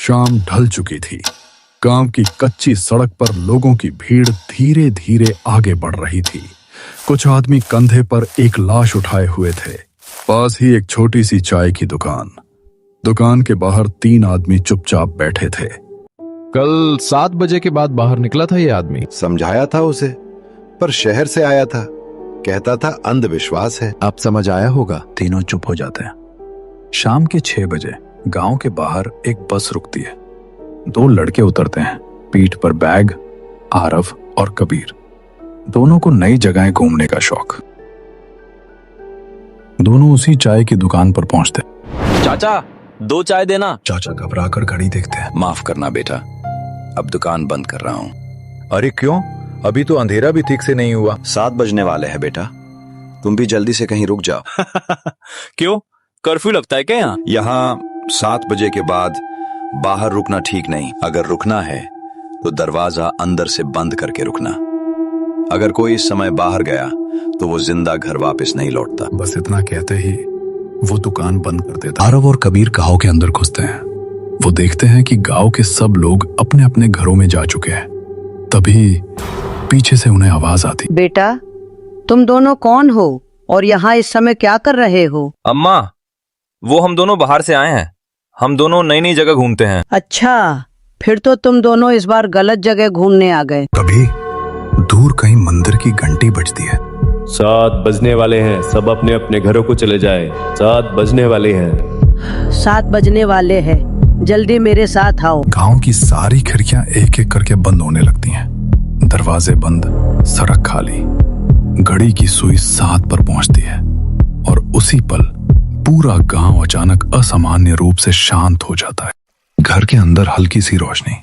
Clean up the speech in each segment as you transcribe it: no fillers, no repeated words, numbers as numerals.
शाम ढल चुकी थी। गांव की कच्ची सड़क पर लोगों की भीड़ धीरे धीरे आगे बढ़ रही थी। कुछ आदमी कंधे पर एक लाश उठाए हुए थे। पास ही एक छोटी सी चाय की दुकान। दुकान के बाहर 3 आदमी चुपचाप बैठे थे। कल 7 बजे के बाद बाहर निकला था ये आदमी। समझाया था उसे, पर शहर से आया था, कहता था अंधविश्वास है। अब समझ आया होगा। तीनों चुप हो जाते हैं। शाम के 6 बजे गांव के बाहर एक बस रुकती है। 2 लड़के उतरते हैं, पीठ पर बैग। आरव और कबीर। दोनों को नई जगहें घूमने का शौक। दोनों उसी चाय की दुकान पर पहुंचते। चाचा 2 चाय देना। चाचा घबराकर घड़ी देखते हैं। माफ करना बेटा, अब दुकान बंद कर रहा हूँ। अरे क्यों? अभी तो अंधेरा भी ठीक से नहीं हुआ। 7 बजने वाले हैं बेटा, तुम भी जल्दी से कहीं रुक जाओ। क्यों, कर्फ्यू लगता है क्या यहाँ? यहाँ 7 बजे के बाद बाहर रुकना ठीक नहीं। अगर रुकना है तो दरवाजा अंदर से बंद करके रुकना। अगर कोई इस समय बाहर गया तो वो जिंदा घर वापस नहीं लौटता। बस इतना कहते ही वो दुकान बंद कर देता। आरव और कबीर गांव के अंदर घुसते हैं। वो देखते हैं कि गांव के सब लोग अपने अपने घरों में जा चुके हैं। तभी पीछे से उन्हें आवाज आती। बेटा, तुम दोनों कौन हो और यहाँ इस समय क्या कर रहे हो? अम्मा, वो हम दोनों बाहर से आए हैं। हम दोनों नई नई जगह घूमते हैं। अच्छा, फिर तो तुम दोनों इस बार गलत जगह घूमने आ गए। तभी दूर कहीं मंदिर की घंटी बजती है। 7 बजने वाले हैं, सब अपने अपने घरों को चले जाएं। 7 बजने वाले हैं। 7 बजने वाले हैं, जल्दी मेरे साथ आओ। गांव की सारी खिड़कियां एक एक करके बंद होने लगती हैं। दरवाजे बंद, सड़क खाली। घड़ी की सुई 7 पर पहुंचती है और उसी पल पूरा गांव अचानक असामान्य रूप से शांत हो जाता है। घर के अंदर हल्की सी रोशनी,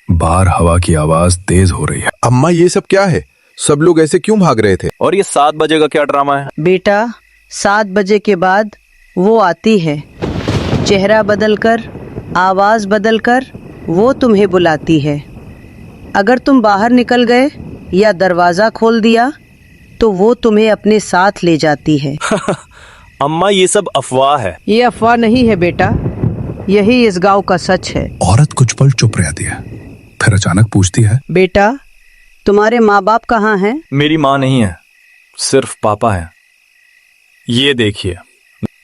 बाहर हवा की आवाज तेज हो रही है। अम्मा, ये सब क्या है? सब लोग ऐसे क्यों भाग रहे थे? और ये 7 बजे का क्या ड्रामा है? बेटा, 7 बजे के बाद वो आती है। चेहरा बदलकर, आवाज बदलकर वो तुम्हें बुलाती है। अगर तुम बाहर निकल गए या दरवाजा खोल दिया तो वो तुम्हें अपने साथ ले जाती है। अम्मा, ये सब अफवाह है। ये अफवाह नहीं है बेटा, यही इस गांव का सच है। औरत कुछ पल चुप रहती है, फिर अचानक पूछती है। बेटा, तुम्हारे माँ बाप कहाँ हैं? मेरी माँ नहीं है, सिर्फ पापा है। ये देखिए।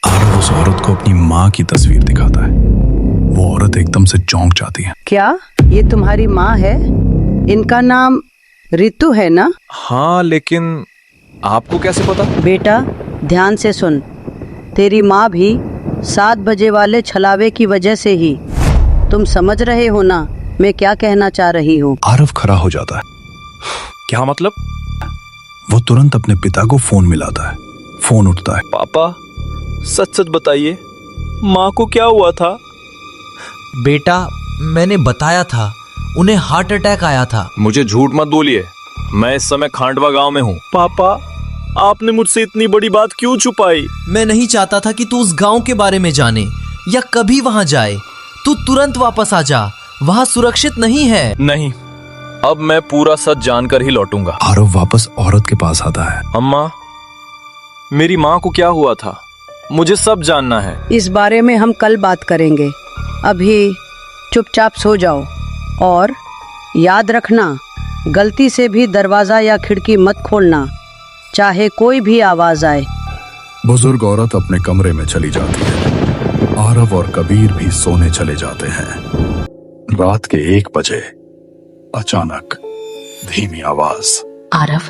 आरव उस औरत को अपनी माँ की तस्वीर दिखाता है। वो औरत एकदम से चौंक जाती है। क्या ये तुम्हारी माँ है? इनका नाम रितु है ना? हाँ, लेकिन आपको कैसे पता? बेटा, ध्यान से सुन। तेरी माँ भी 7 बजे वाले छलावे की वजह से ही। तुम समझ रहे हो ना मैं क्या कहना चाह रही हूँ? आरव खड़ा हो जाता है। क्या मतलब? वो तुरंत अपने पिता को फोन मिलाता है। फोन उठता है। पापा, सच सच बताइए, माँ को क्या हुआ था? बेटा, मैंने बताया था, उन्हें हार्ट अटैक आया था। मुझे झूठ मत बोलिए, मैं इस समय खांडवा गांव में हूँ। पापा, आपने मुझसे इतनी बड़ी बात क्यों छुपाई? मैं नहीं चाहता था कि तू उस गांव के बारे में जाने या कभी वहां जाए। तू तुरंत वापस आ जा, वहां सुरक्षित नहीं है। नहीं, अब मैं पूरा सच जानकर ही लौटूंगा। आरव वापस औरत के पास आता है। अम्मा, मेरी माँ को क्या हुआ था? मुझे सब जानना है। इस बारे में हम कल बात करेंगे। अभी चुपचाप सो जाओ और याद रखना, गलती से भी दरवाजा या खिड़की मत खोलना, चाहे कोई भी आवाज आए। बुजुर्ग औरत अपने कमरे में चली जाती है। आरव और कबीर भी सोने चले जाते हैं। रात के 1 बजे अचानक धीमी आवाज। आरव,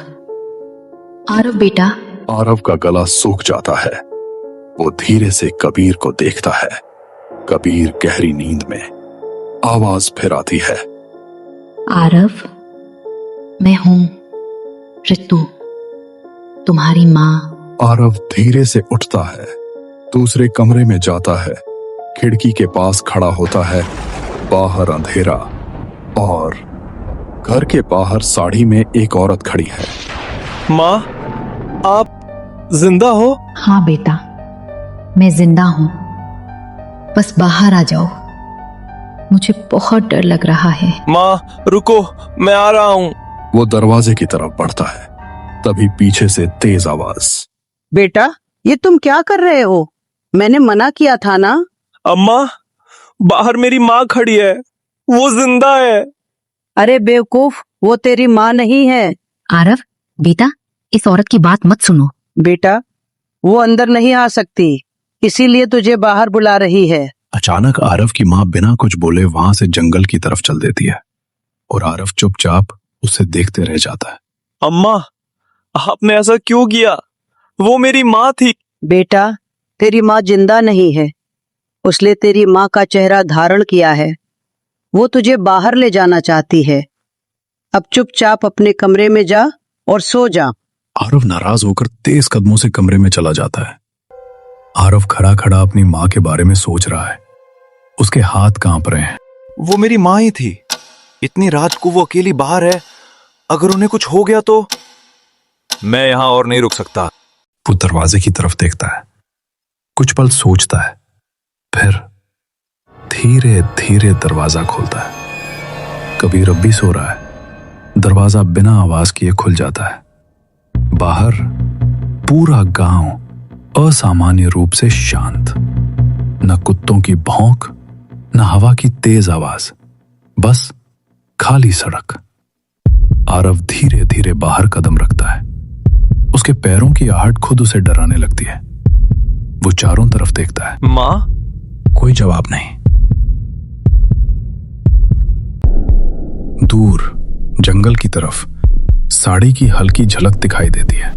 आरव बेटा। आरव का गला सूख जाता है। वो धीरे से कबीर को देखता है। कबीर गहरी नींद में। आवाज फिर आती है। आरव, मैं हूं रितु, तुम्हारी माँ। आरव धीरे से उठता है, दूसरे कमरे में जाता है, खिड़की के पास खड़ा होता है। बाहर अंधेरा और घर के बाहर साड़ी में एक औरत खड़ी है। माँ, आप जिंदा हो? हाँ बेटा, मैं जिंदा हूं, बस बाहर आ जाओ, मुझे बहुत डर लग रहा है। माँ रुको, मैं आ रहा हूँ। वो दरवाजे की तरफ बढ़ता है, तभी पीछे से तेज आवाज। बेटा, ये तुम क्या कर रहे हो? मैंने मना किया था ना। अम्मा, बाहर मेरी माँ खड़ी है, वो जिंदा है। अरे बेवकूफ, वो तेरी माँ नहीं है। आरव, बेटा, इस औरत की बात मत सुनो। बेटा, वो अंदर नहीं आ सकती, इसीलिए तुझे बाहर बुला रही है। अचानक आरव की माँ बिना कुछ बोले वहां से जंगल की तरफ चल देती है और आरव चुपचाप उसे देखते रह जाता है। अम्मा, आपने ऐसा क्यों किया? वो मेरी माँ थी। बेटा, तेरी माँ जिंदा नहीं है, उसने तेरी माँ का चेहरा धारण किया है। वो तुझे बाहर ले जाना चाहती है। अब चुपचाप अपने कमरे में जा और सो जा। आरव नाराज होकर तेज कदमों से कमरे में चला जाता है। आरव खड़ा खड़ा अपनी माँ के बारे में सोच रहा है। उसके हाथ कांप रहे हैं। वो मेरी माँ ही थी। इतनी रात को वो अकेली बाहर है, अगर उन्हें कुछ हो गया तो। मैं यहां और नहीं रुक सकता। वो दरवाजे की तरफ देखता है, कुछ पल सोचता है, फिर धीरे धीरे दरवाजा खोलता है। कबीर अब भी सो रहा है। दरवाजा बिना आवाज किए खुल जाता है। बाहर पूरा गांव असामान्य रूप से शांत। न कुत्तों की भौंक, न हवा की तेज आवाज, बस खाली सड़क। आरव धीरे धीरे बाहर कदम रखता है। उसके पैरों की आहट खुद उसे डराने लगती है। वो चारों तरफ देखता है। माँ? कोई जवाब नहीं। दूर जंगल की तरफ साड़ी की हल्की झलक दिखाई देती है।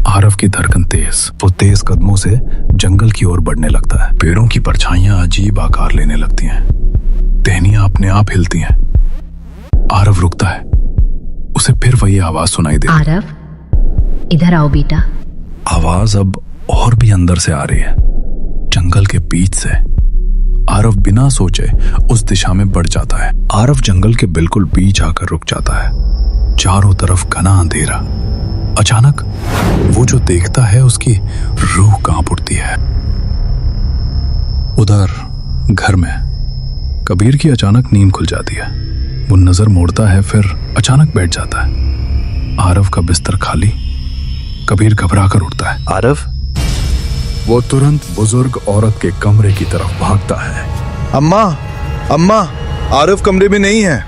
आरव की धड़कन तेज। वो तेज कदमों से जंगल की ओर बढ़ने लगता है। पेड़ों की परछाइयां अजीब आकार लेने लगती हैं। टहनियां अपने आप हिलती हैं। आरव रुकता है। उसे फिर वही आवाज सुनाई देती है। आरव, इधर आओ बेटा। आवाज अब और भी अंदर से आ रही है, जंगल के बीच से। आरव बिना सोचे उस दिशा में बढ़ जाता है। आरव जंगल के बिल्कुल बीच आकर रुक जाता है। चारों तरफ घना अंधेरा। अचानक वो जो देखता है उसकी रूह कांप उठती है। उधर घर में कबीर की अचानक नींद खुल जाती है। वो नजर मोड़ता है, फिर अचानक बैठ जाता है। आरव का बिस्तर खाली। कबीर घबरा कर उठता है। आरव? वो तुरंत बुजुर्ग औरत के कमरे की तरफ भागता है। अम्मा, अम्मा, आरव कमरे में नहीं है।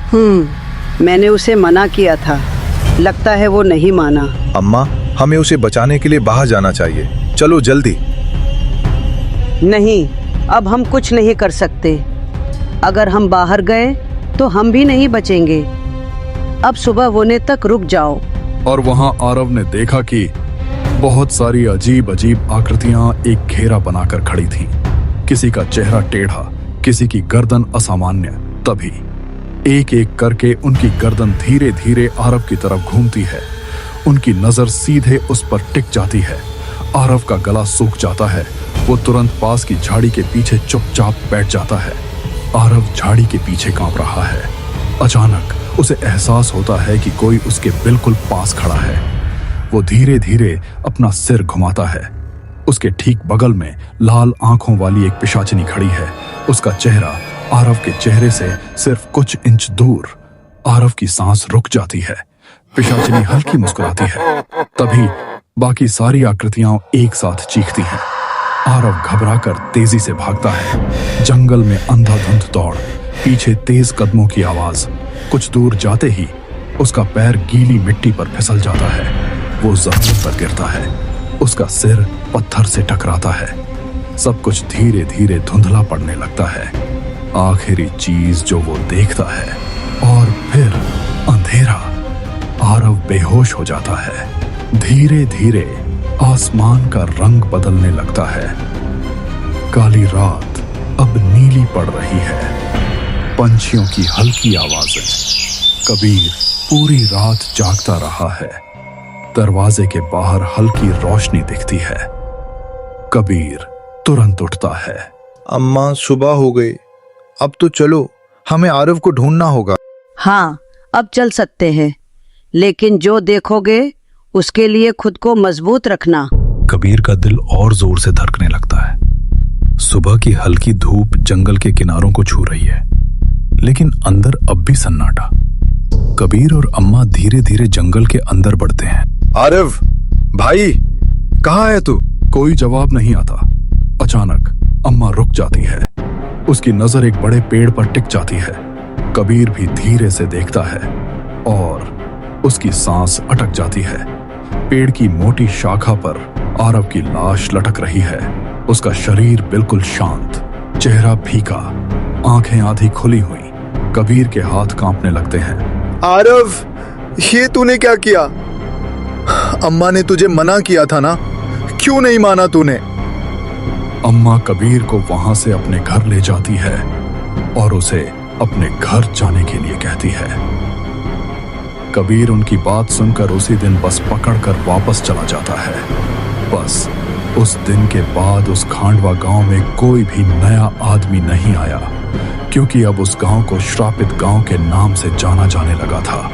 मैंने उसे मना किया था, लगता है वो नहीं माना। अम्मा, हमें उसे बचाने के लिए बाहर जाना चाहिए। चलो जल्दी। नहीं, अब हम कुछ नहीं कर सकते। अगर हम बाहर गए तो हम भी नहीं बचेंगे। अब सुबह होने तक रुक जाओ। और वहां आरव ने देखा कि बहुत सारी अजीब अजीब आकृतियां एक घेरा बनाकर खड़ी थीं। किसी का चेहरा टेढ़ा, किसी की गर्दन असामान्य। तभी एक एक करके उनकी गर्दन धीरे धीरे आरव की तरफ घूमती है। उनकी नजर सीधे उस पर टिक जाती है। आरव का गला सूख जाता है। वो तुरंत पास की झाड़ी के पीछे चुपचाप बैठ जाता है। आरव झाड़ी के पीछे कांप रहा है। अचानक उसे एहसास होता है कि कोई उसके बिल्कुल पास खड़ा है। वो धीरे धीरे अपना सिर घुमाता है। उसके ठीक बगल में लाल आंखों वाली एक पिशाचिनी खड़ी है। उसका चेहरा आरव के चेहरे से सिर्फ कुछ इंच दूर। आरव की सांस रुक जाती है। पिशाचिनी हल्की मुस्कुराती है। तभी बाकी सारी आकृतियां एक साथ चीखती हैं। आरव घबराकर तेजी से भागता है। जंगल में अंधाधुंध दौड़, पीछे तेज कदमों की आवाज। कुछ दूर जाते ही उसका पैर गीली मिट्टी पर फिसल जाता है। वो जमीन पर गिरता है। उसका सिर पत्थर से टकराता है। सब कुछ धीरे धीरे धुंधला पड़ने लगता है। आखिरी चीज जो वो देखता है, और फिर अंधेरा। आरव बेहोश हो जाता है। धीरे धीरे आसमान का रंग बदलने लगता है। काली रात अब नीली पड़ रही है। पंछियों की हल्की आवाजें। कबीर पूरी रात जागता रहा है। दरवाजे के बाहर हल्की रोशनी दिखती है। कबीर तुरंत उठता है। अम्मा, सुबह हो गई, अब तो चलो, हमें आरव को ढूंढना होगा। हाँ, अब चल सकते हैं, लेकिन जो देखोगे उसके लिए खुद को मजबूत रखना। कबीर का दिल और जोर से धड़कने लगता है। सुबह की हल्की धूप जंगल के किनारों को छू रही है, लेकिन अंदर अब भी सन्नाटा। कबीर और अम्मा धीरे धीरे जंगल के अंदर बढ़ते हैं। आरव भाई, कहाँ है तू? कोई जवाब नहीं आता। अचानक अम्मा रुक जाती है। उसकी नजर एक बड़े पेड़ पर टिक जाती है। कबीर भी धीरे से देखता है और उसकी सांस अटक जाती है। पेड़ की मोटी शाखा पर आरव की लाश लटक रही है। उसका शरीर बिल्कुल शांत, चेहरा फीका, आंखें आधी खुली हुई। कबीर के हाथ कांपने लगते हैं। आरव, ये तूने क्या किया? अम्मा ने तुझे मना किया था ना, क्यों नहीं माना तूने? अम्मा कबीर को वहां से अपने घर ले जाती है और उसे अपने घर जाने के लिए कहती है। कबीर उनकी बात सुनकर उसी दिन बस पकड़कर वापस चला जाता है। बस उस दिन के बाद उस खांडवा गांव में कोई भी नया आदमी नहीं आया, क्योंकि अब उस गांव को श्रापित गांव के नाम से जाना जाने लगा था।